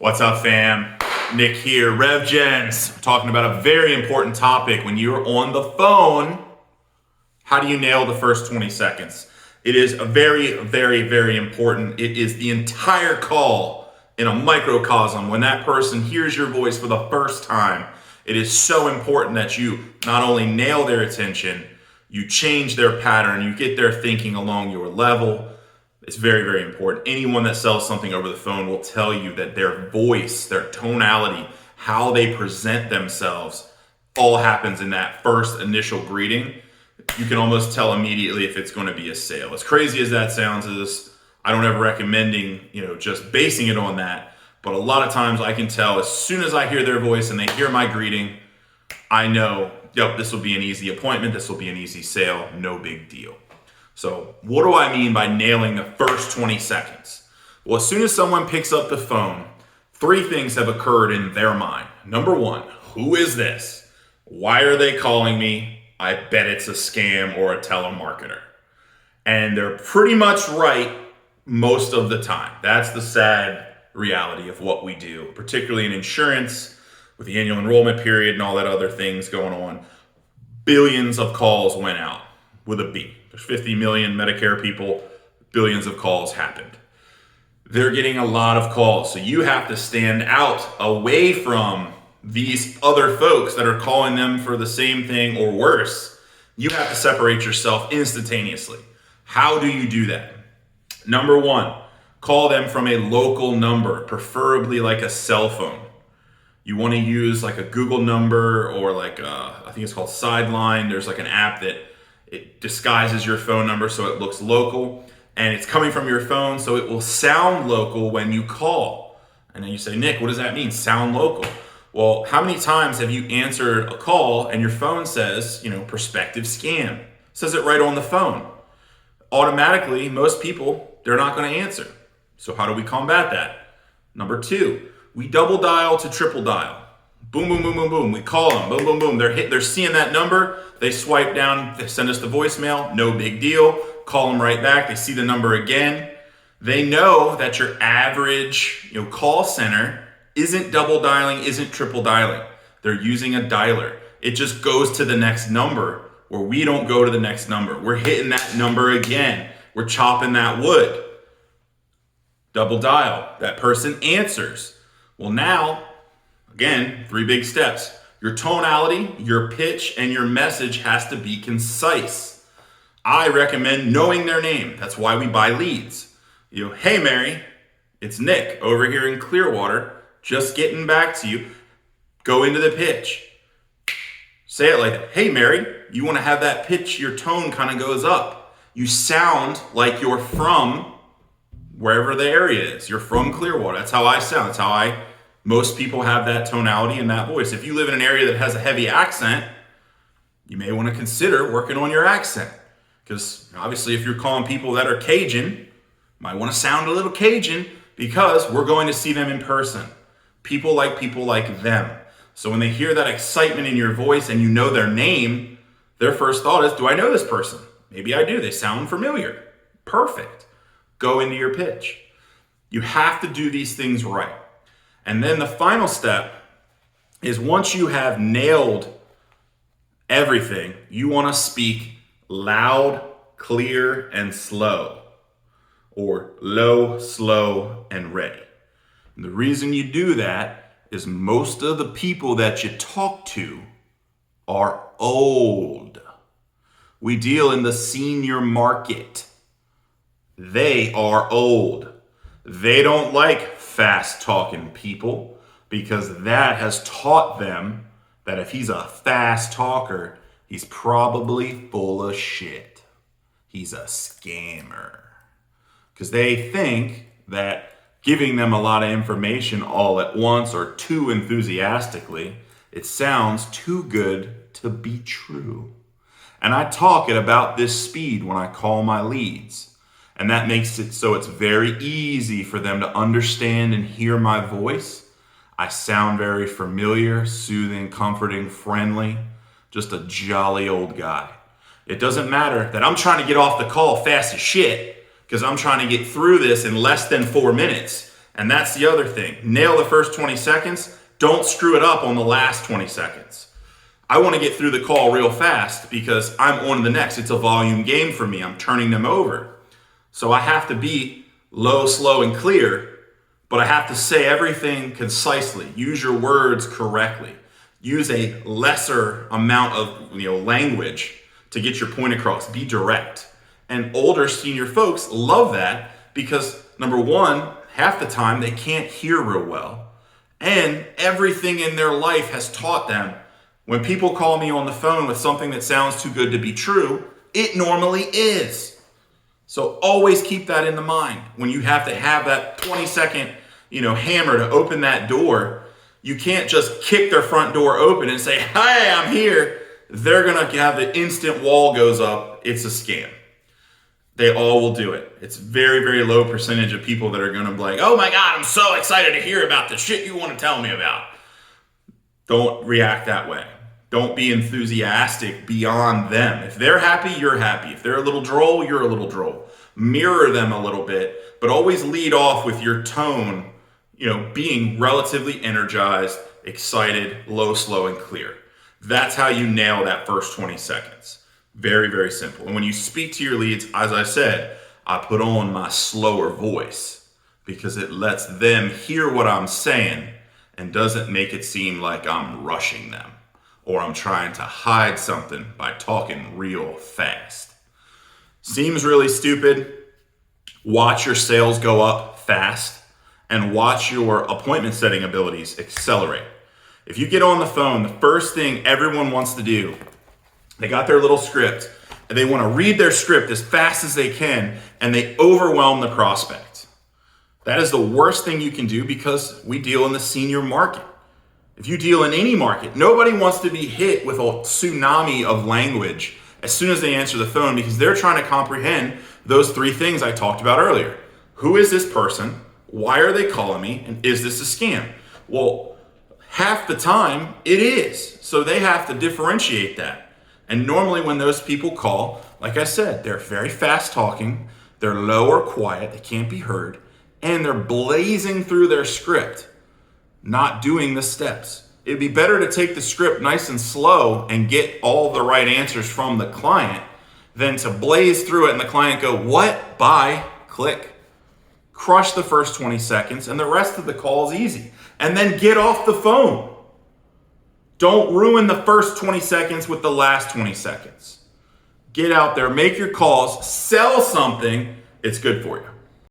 What's up, fam? Nick here, Rev Gens, talking about a very important topic. When you're on the phone, how do you nail the first 20 seconds? It is a very, very, very important. It is the entire call in a microcosm. When that person hears your voice for the first time, it is so important that you not only nail their attention, you change their pattern, you get their thinking along your level. It's very, very important. Anyone that sells something over the phone will tell you that their voice, their tonality, how they present themselves, all happens in that first initial greeting. You can almost tell immediately if it's going to be a sale. As crazy as that sounds, I don't ever recommending, just basing it on that. But a lot of times I can tell as soon as I hear their voice and they hear my greeting, I know, yep, this will be an easy appointment. This will be an easy sale. No big deal. So what do I mean by nailing the first 20 seconds? Well, as soon as someone picks up the phone, three things have occurred in their mind. Number one, who is this? Why are they calling me? I bet it's a scam or a telemarketer. And they're pretty much right most of the time. That's the sad reality of what we do, particularly in insurance with the annual enrollment period and all that other things going on. Billions of calls went out with a B. There's 50 million Medicare people, billions of calls happened. They're getting a lot of calls, so you have to stand out away from these other folks that are calling them for the same thing or worse. You have to separate yourself instantaneously. How do you do that? Number one, call them from a local number, preferably like a cell phone. You want to use like a Google number or I think it's called Sideline. There's like an app that it disguises your phone number so it looks local, and it's coming from your phone, so it will sound local when you call. And then you say, Nick, what does that mean, sound local? Well, how many times have you answered a call and your phone says, prospective scam? It says it right on the phone. Automatically, most people, they're not going to answer. So how do we combat that? Number two, we double dial to triple dial. Boom, boom, boom, boom, boom. We call them. Boom, boom, boom. They're seeing that number. They swipe down. They send us the voicemail. No big deal. Call them right back. They see the number again. They know that your average, call center isn't double dialing, isn't triple dialing. They're using a dialer. It just goes to the next number where we don't go to the next number. We're hitting that number again. We're chopping that wood. Double dial. That person answers. Well, now, again, three big steps. Your tonality, your pitch, and your message has to be concise. I recommend knowing their name. That's why we buy leads. Hey, Mary, it's Nick over here in Clearwater. Just getting back to you. Go into the pitch. Say it like that. Hey, Mary, you want to have that pitch, your tone kind of goes up. You sound like you're from wherever the area is. You're from Clearwater. That's how I sound. That's how most people have that tonality and that voice. If you live in an area that has a heavy accent, you may want to consider working on your accent. Because obviously if you're calling people that are Cajun, you might want to sound a little Cajun because we're going to see them in person. People like them. So when they hear that excitement in your voice and you know their name, their first thought is, do I know this person? Maybe I do. They sound familiar. Perfect. Go into your pitch. You have to do these things right. And then the final step is once you have nailed everything, you want to speak loud, clear, and slow, or low, slow, and ready. And the reason you do that is most of the people that you talk to are old. We deal in the senior market. They are old. They don't like fast talking people because that has taught them that if he's a fast talker, he's probably full of shit. He's a scammer. Because they think that giving them a lot of information all at once or too enthusiastically, it sounds too good to be true. And I talk at about this speed when I call my leads. And that makes it so it's very easy for them to understand and hear my voice. I sound very familiar, soothing, comforting, friendly, just a jolly old guy. It doesn't matter that I'm trying to get off the call fast as shit because I'm trying to get through this in less than 4 minutes. And that's the other thing. Nail the first 20 seconds. Don't screw it up on the last 20 seconds. I want to get through the call real fast because I'm on to the next. It's a volume game for me. I'm turning them over. So I have to be low, slow, and clear, but I have to say everything concisely. Use your words correctly. Use a lesser amount of language to get your point across. Be direct. And older senior folks love that because, number one, half the time they can't hear real well. And everything in their life has taught them when people call me on the phone with something that sounds too good to be true, it normally is. So always keep that in the mind. When you have to have that 20-second, hammer to open that door, you can't just kick their front door open and say, "Hi, I'm here." They're going to have the instant wall goes up. It's a scam. They all will do it. It's very, very low percentage of people that are going to be like, "Oh my God, I'm so excited to hear about the shit you want to tell me about." Don't react that way. Don't be enthusiastic beyond them. If they're happy, you're happy. If they're a little droll, you're a little droll. Mirror them a little bit, but always lead off with your tone, being relatively energized, excited, low, slow, and clear. That's how you nail that first 20 seconds. Very, very simple. And when you speak to your leads, as I said, I put on my slower voice because it lets them hear what I'm saying and doesn't make it seem like I'm rushing them or I'm trying to hide something by talking real fast. Seems really stupid. Watch your sales go up fast and watch your appointment setting abilities accelerate. If you get on the phone, the first thing everyone wants to do, they got their little script and they want to read their script as fast as they can and they overwhelm the prospect. That is the worst thing you can do because we deal in the senior market. If you deal in any market, nobody wants to be hit with a tsunami of language as soon as they answer the phone because they're trying to comprehend those three things I talked about earlier. Who is this person? Why are they calling me? And is this a scam? Well, half the time it is. So they have to differentiate that. And normally when those people call, like I said, they're very fast talking, they're low or quiet, they can't be heard, and they're blazing through their script, not doing the steps. It'd be better to take the script nice and slow and get all the right answers from the client than to blaze through it and the client go, "What? Bye, click." Crush the first 20 seconds and the rest of the call is easy. And then get off the phone. Don't ruin the first 20 seconds with the last 20 seconds. Get out there, make your calls, sell something. It's good for you.